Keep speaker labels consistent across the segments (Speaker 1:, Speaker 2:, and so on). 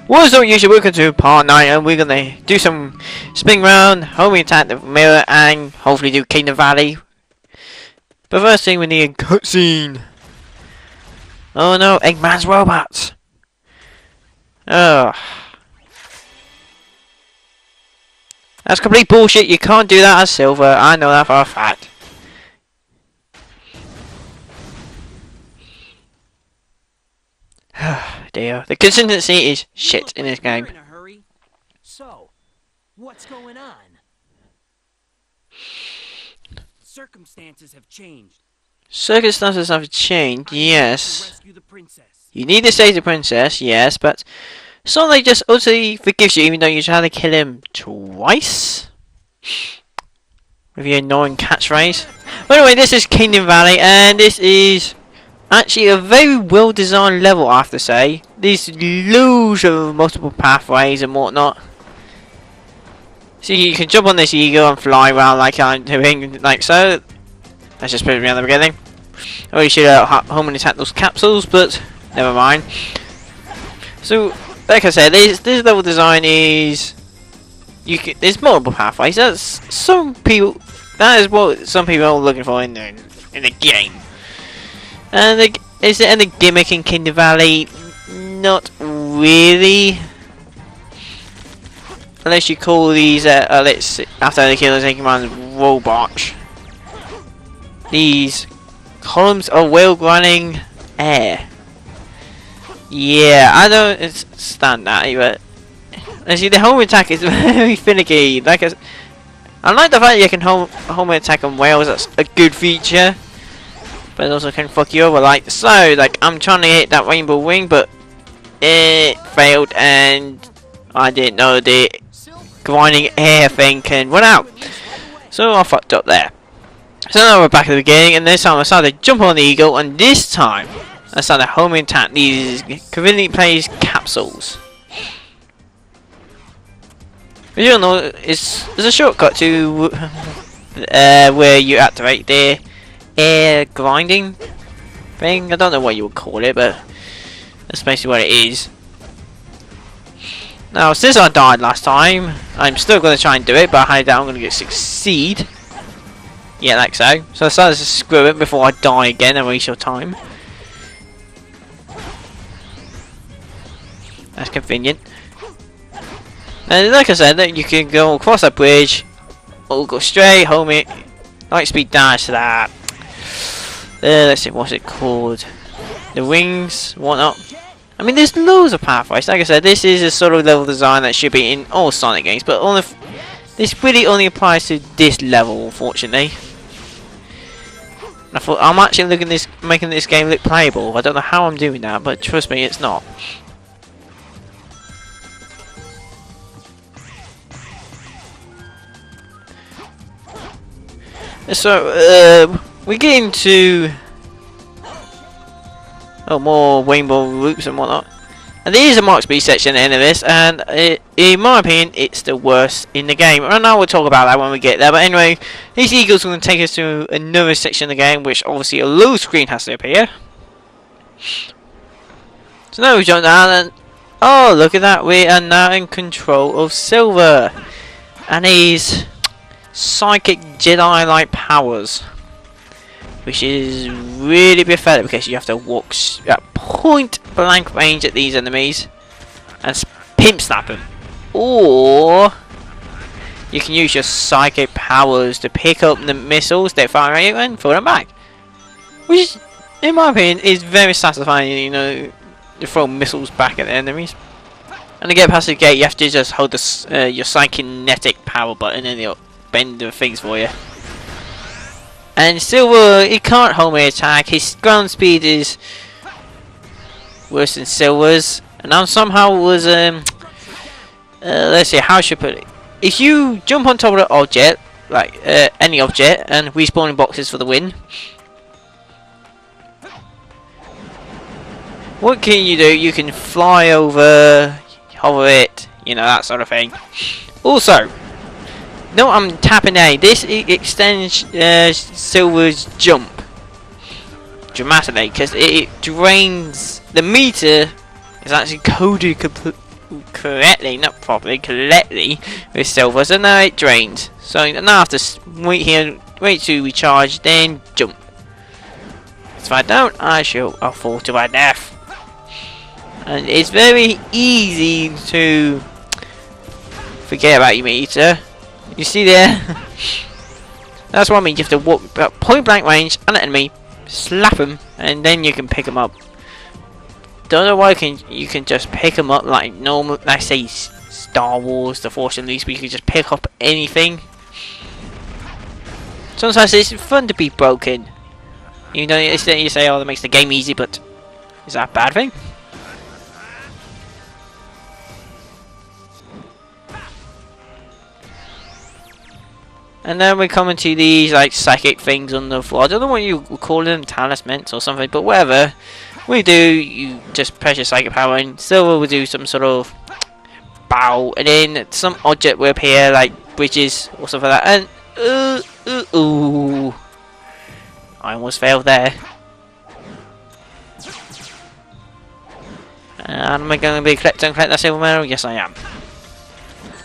Speaker 1: What's up, YouTube? Welcome to part 9, and we're gonna do some spin round, homing attack the mirror, and hopefully do Kingdom Valley. But first thing, we need a cutscene. Oh no, Eggman's robots. Ugh. That's complete bullshit. You can't do that as Silver. I know that for a fact. Dear, the consistency is shit in this game.
Speaker 2: In a hurry. So, what's going on? Circumstances have changed.
Speaker 1: Circumstances have changed, yes.
Speaker 2: Rescue the princess.
Speaker 1: You need to save the princess, yes, but Sonic just utterly forgives you even though you try to kill him twice? With your annoying catchphrase. But anyway, this is Kingdom Valley, and this is actually a very well designed level, I have to say. There's loads of multiple pathways and whatnot. So you can jump on this eagle and fly around like I'm doing, like so. Let's just put it around the beginning. Oh, you should home and attack those capsules, but never mind. So, like I said, this level design is there's multiple pathways. That is what some people are looking for in the game. And is there any gimmick in Kingdom Valley? Not really. Unless you call these, let's see, after the killers taking man's robots. These columns are well running air. Yeah, I don't understand that, but and see, the home attack is very finicky. Like I like the fact you can home attack on whales. That's a good feature. But it also can fuck you over like so. Like I'm trying to hit that rainbow wing, but it failed, and I didn't know the grinding air thing can run out. So I fucked up there. So now we're back at the beginning, and this time I started to jump on the eagle, and this time I started home attack these conveniently placed capsules. As you know, there's a shortcut to where you activate the air grinding thing. I don't know what you would call it, but that's basically what it is. Now, since I died last time, I'm still going to try and do it, but I doubt I'm going to succeed. Yeah, like so. So I decided to screw it before I die again and waste your time. That's convenient. And like I said, you can go across that bridge, or go straight, home it, light speed dash to that. Let's see, what's it called? The wings, whatnot. I mean, there's loads of pathways. Like I said, this is a sort of level design that should be in all Sonic games, but this really only applies to this level, unfortunately. I thought I'm actually making this game look playable. I don't know how I'm doing that, but trust me, it's not. So we get into more rainbow loops and whatnot. And there is a Mark Speed section at the end of this, and in my opinion, it's the worst in the game. And I will talk about that when we get there. But anyway, these eagles are going to take us to another section of the game, which obviously a load screen has to appear. So now we jump down, and oh, look at that, we are now in control of Silver and his psychic Jedi-like powers, which is really pathetic because you have to walk at point blank range at these enemies and pimp snap them, or you can use your psychic powers to pick up the missiles they fire at you and throw them back, which in my opinion is very satisfying. You know, to throw missiles back at the enemies. And to get past the gate, you have to just hold the your psychinetic power button and it'll bend the things for you. And Silver, he can't home attack. His ground speed is worse than Silver's, and I somehow was let's see, how should I put it? If you jump on top of the object, like any object, and respawning boxes for the win, what can you do? You can fly over, hover it, you know, that sort of thing. Also, no, I'm tapping A. This extends Silver's jump dramatically because it drains the meter. Is actually coded correctly, not properly, correctly with silver, so now it drains. So now I have to wait here, wait to recharge, then jump. If I don't, I'll fall to my death. And it's very easy to forget about your meter. You see there? That's what I mean, you have to walk about point blank range at an enemy, slap them, and then you can pick them up. Don't know why you can just pick them up like normal, like say Star Wars, The Force Unleashed, where you can just pick up anything. Sometimes it's fun to be broken. You know, you say, oh, that makes the game easy, but is that a bad thing? And then we come into these like psychic things on the floor. I don't know what you call them, talismans or something, but whatever. We do, you just press your psychic power and Silver will do some sort of bow, and then some object will appear like bridges or something like that, and ooh. I almost failed there. And am I going to be collect that silver medal? Yes I am.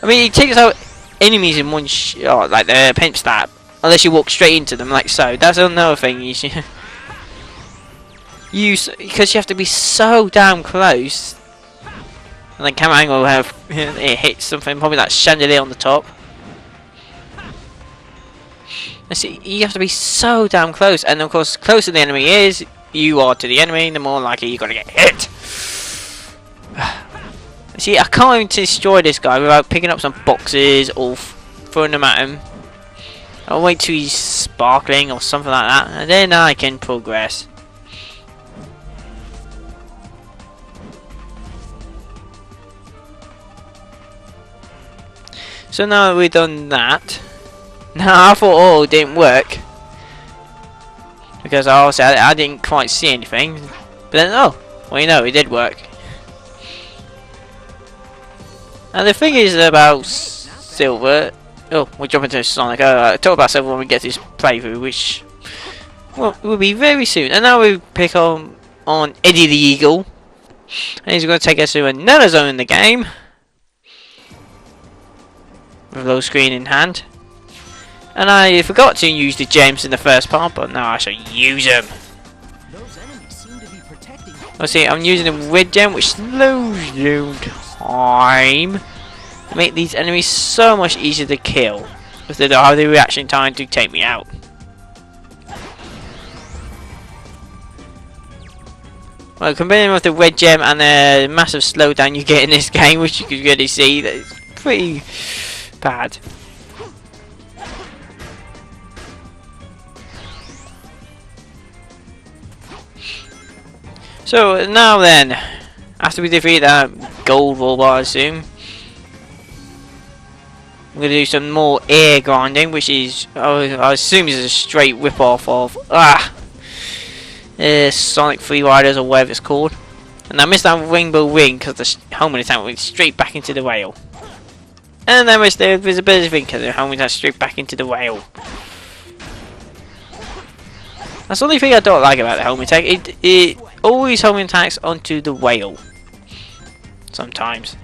Speaker 1: I mean, it takes out enemies in one shot, like the pimp stab, unless you walk straight into them like so. That's another thing you should use, because you have to be so damn close. And then camera angle will have it hit something, probably that chandelier on the top. And see, you have to be so damn close, and of course, closer the enemy is, you are to the enemy, the more likely you're gonna get hit. See, I can't even destroy this guy without picking up some boxes or throwing them at him. I'll wait till he's sparkling or something like that, and then I can progress. So now that we've done that, now I thought, oh, it didn't work, because obviously I didn't quite see anything, but then, oh, well, you know, it did work. And the thing is about Silver, oh, we'll jump into Sonic. I'll talk about Silver when we get this playthrough, which will be very soon. And now we pick on Eddie the Eagle, and he's going to take us to another zone in the game with low screen in hand. And I forgot to use the gems in the first part, but now I shall use them. Let's see, I'm using the red gem, which slows down time to make these enemies so much easier to kill, if they don't have the reaction time to take me out. Well, comparing with the red gem and the massive slowdown you get in this game, which you can really see, that's pretty bad. So now then, after we defeat that gold robot, I assume, I'm going to do some more air grinding, which is, I assume is a straight rip-off of Sonic Free Riders or whatever it's called. And I missed that rainbow ring because the helmet attack went straight back into the whale. And I missed the invisibility thing because the helmet attack straight back into the whale. That's the only thing I don't like about the helmet attack. It always helmet attacks onto the whale. Sometimes.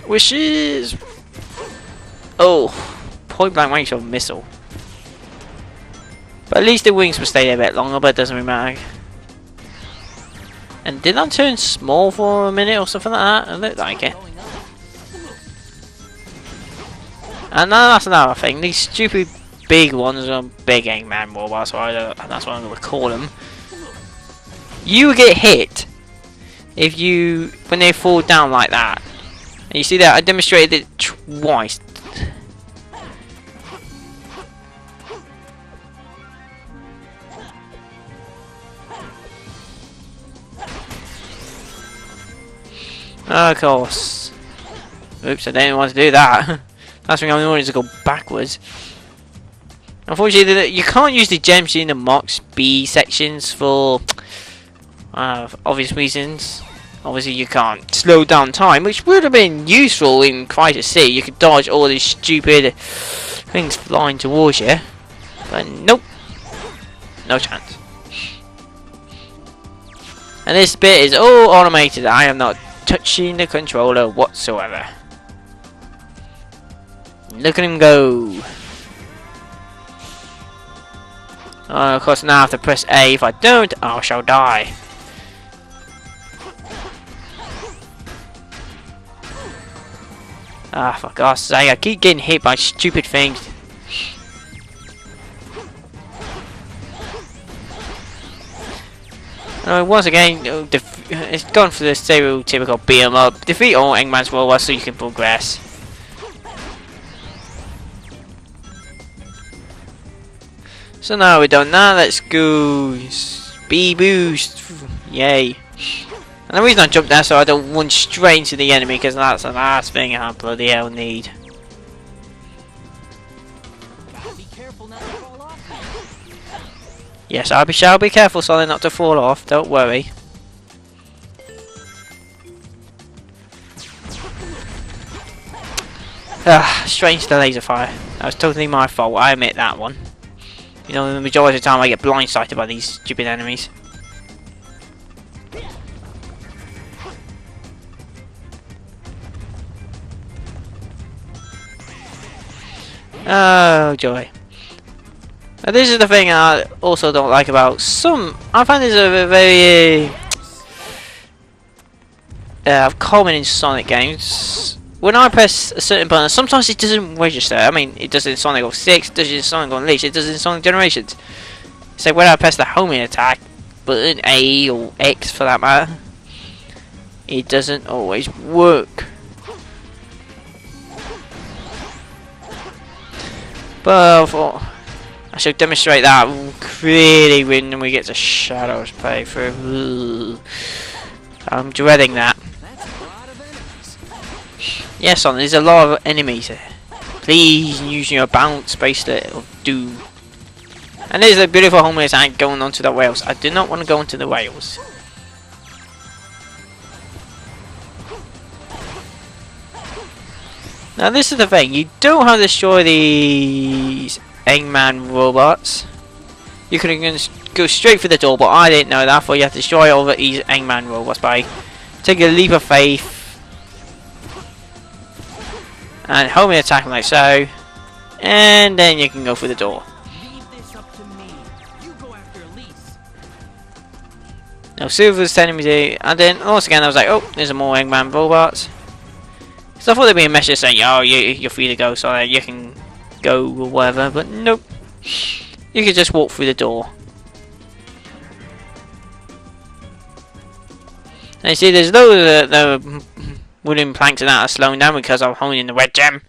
Speaker 1: Which is... oh, point blank range of missile. But at least the wings will stay there a bit longer, but it doesn't really matter. And did I turn small for a minute or something like that? It looked like it. And that's another thing. These stupid big ones are big Eggman robots, so that's what I'm going to call them. You get hit when they fall down like that. And you see that I demonstrated it twice. Of course. Oops, I didn't want to do that. Last thing I wanted to go backwards. Unfortunately, you can't use the gems in the Marks B sections for obvious reasons. Obviously, you can't slow down time, which would have been useful in Crisis C. You could dodge all these stupid things flying towards you. But nope. No chance. And this bit is all automated. I am not touching the controller whatsoever. Look at him go. Of course now I have to press A. If I don't, I shall die. Ah, for God's sake, I keep getting hit by stupid things. Once again, it's gone for the stereotypical beat 'em up. Defeat all Eggman's robots so you can progress. So now we're done that, let's go speed boost. Yay. And the reason I jumped there so I don't run straight into the enemy, because that's the last thing I bloody hell need.
Speaker 2: Be careful not to fall off.
Speaker 1: Yes, I shall be careful, Sonic, not to fall off, don't worry. Ah, strange the laser fire. That was totally my fault, I admit that one. You know, the majority of the time I get blindsided by these stupid enemies. Oh joy. Now this is the thing I also don't like about some. I find this a very common in Sonic games. When I press a certain button, sometimes it doesn't register. I mean, it does in Sonic 06, it does in Sonic Unleashed, it does in Sonic Generations. So when I press the homing attack button, A or X for that matter, it doesn't always work. But I thought I should demonstrate that clearly when we get to Shadow's playthrough. I'm dreading that. Yes, son, there's a lot of enemies here. Please use your bounce bracelet of doom. And there's a beautiful homing attack going onto the rails. I do not want to go into the rails. Now this is the thing, you don't have to destroy these Eggman robots. You can go straight for the door, but I didn't know that. I thought you have to destroy all these Eggman robots by taking a leap of faith and homing attack like so, and then you can go for the door.
Speaker 2: Leave this up to me. You go after Elise.
Speaker 1: Now Silver's telling me to, and then once again I was like, oh, there's more Eggman robots. So I thought there'd be a message saying, oh, you're free to go, so you can go or whatever, but nope. You can just walk through the door. And you see, there's those the wooden planks that are slowing down because I'm holding the red gem.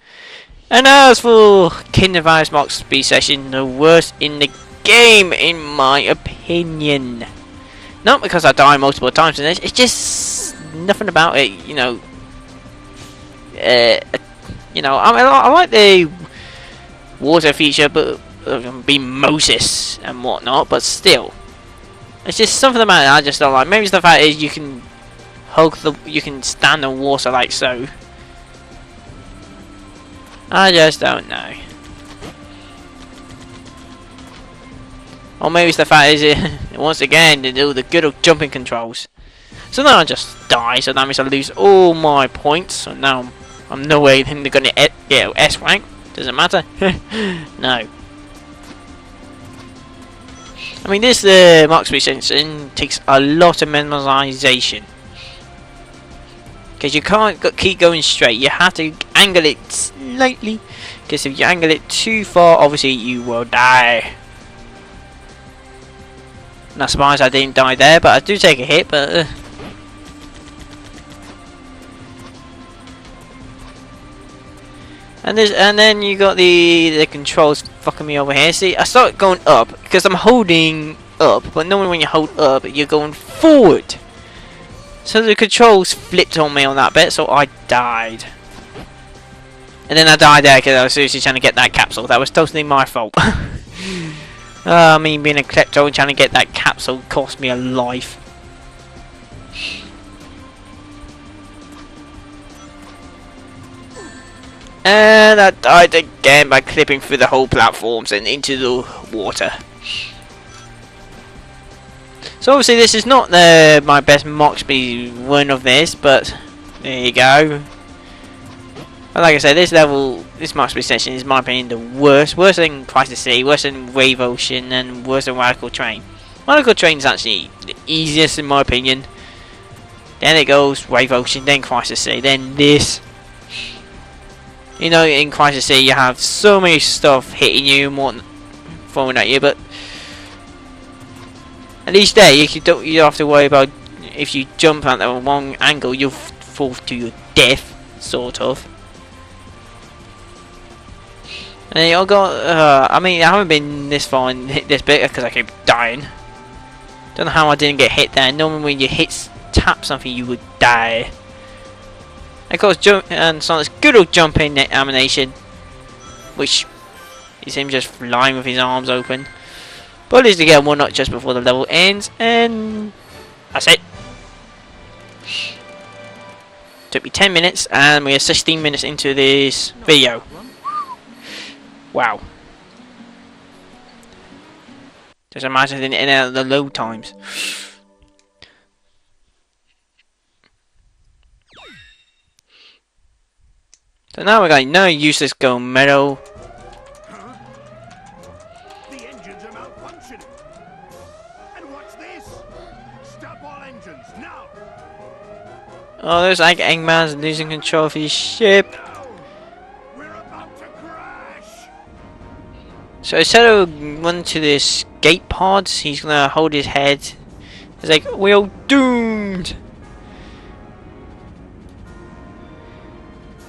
Speaker 1: And as for Kindervirus Mock Speed Session, the worst in the game, in my opinion. Not because I die multiple times in this, it's just nothing about it, you know. I like the water feature, but being Moses and whatnot, but still, it's just something about it I just don't like. Maybe it's the fact is you can you can stand the water like so. I just don't know. Or maybe it's the fact is it once again they do the good old jumping controls. So now I just die, so that means I lose all my points. So now I'm no way they're gonna get S rank. Doesn't matter. No. I mean, this Mark Speed Session takes a lot of memorization. Because you can't keep going straight. You have to angle it slightly. Because if you angle it too far, obviously you will die. Not surprised I didn't die there, but I do take a hit, but and then you got the controls fucking me over here. See, I start going up because I'm holding up, but normally when you hold up, you're going forward. So the controls flipped on me on that bit, so I died. And then I died there because I was seriously trying to get that capsule. That was totally my fault. I mean, being a klepto and trying to get that capsule cost me a life. And I died again by clipping through the whole platforms and into the water. So obviously this is not my best Moxby run of this, but there you go. But like I said, this level, this Moxby section is in my opinion the worst. Worse than Crisis City, worse than Wave Ocean, and worse than Radical Train. Radical Train is actually the easiest in my opinion. Then it goes Wave Ocean, then Crisis City, then this. You know, in Crisis City you have so many stuff hitting you and whatnot, throwing at you, but at least there you don't have to worry about if you jump at the wrong angle, you'll fall to your death, sort of. And you got, I mean, I haven't been this far and hit this bit because I keep dying. Don't know how I didn't get hit there. Normally when you tap something you would die. Of course, and Sonic's good old jumping animation, which is him just flying with his arms open. But at least to get one not just before the level ends, and that's it. Took me 10 minutes, and we are 16 minutes into this video. Wow. Just imagine in and out of the load times. So now we got no useless gold medal.
Speaker 3: Huh? The engines are malfunctioning. And what's this? Stop all engines now.
Speaker 1: Oh, there's like Eggman's losing control of his ship.
Speaker 3: No. We're about to crash.
Speaker 1: So instead of running to the escape pods, he's gonna hold his head. He's like, we're all doomed.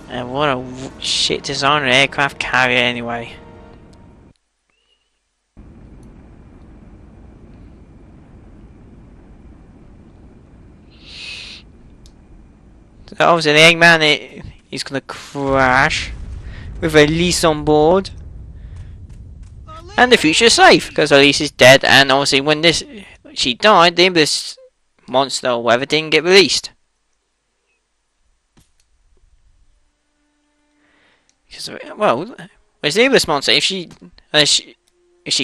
Speaker 1: And what a shit designer aircraft carrier anyway. So obviously the Eggman, he's gonna crash with Elise on board. And the future is safe because Elise is dead, and obviously when she died, the Iblis monster or whatever didn't get released. Well, where's the Iblis monster? If she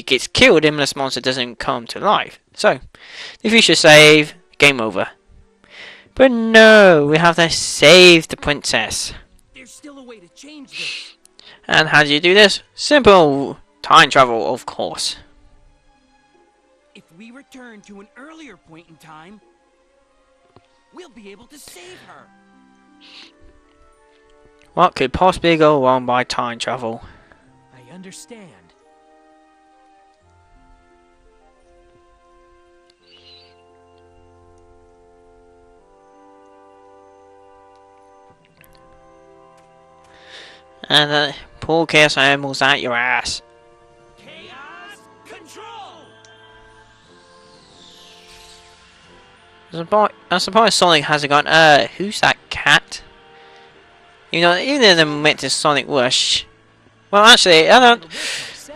Speaker 1: gets killed, the Iblis monster doesn't come to life. So, the future save, game over. But no, we have to save the princess.
Speaker 2: There's still a way to change this.
Speaker 1: And how do you do this? Simple. Time travel, of course.
Speaker 2: If we return to an earlier point in time, we'll be able to save her.
Speaker 1: What could possibly go wrong by time travel?
Speaker 2: I understand.
Speaker 1: And pull chaos animals out your ass.
Speaker 2: Chaos control.
Speaker 1: I'm surprised Sonic hasn't gone, who's that cat? You know, even though they meant to Sonic Rush. Well, actually, I don't.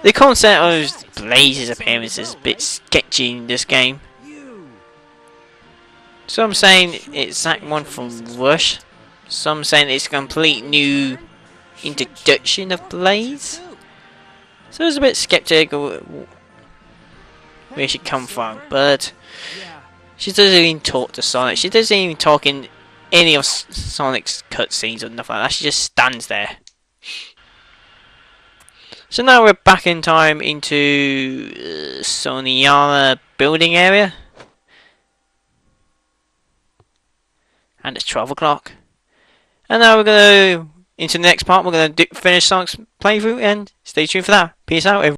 Speaker 1: The concept of Blaze's appearance is a bit sketchy in this game. Some saying it's Zack 1 from Rush. Some saying it's a complete new introduction of Blaze. So I was a bit skeptic of where she come from, but she doesn't even talk to Sonic. She doesn't even talk in any of Sonic's cutscenes or nothing like that. She just stands there. So now we're back in time into Soniyama building area. And it's 12 o'clock. And now we're going to, into the next part, we're going to finish Sonic's playthrough and stay tuned for that. Peace out, everyone.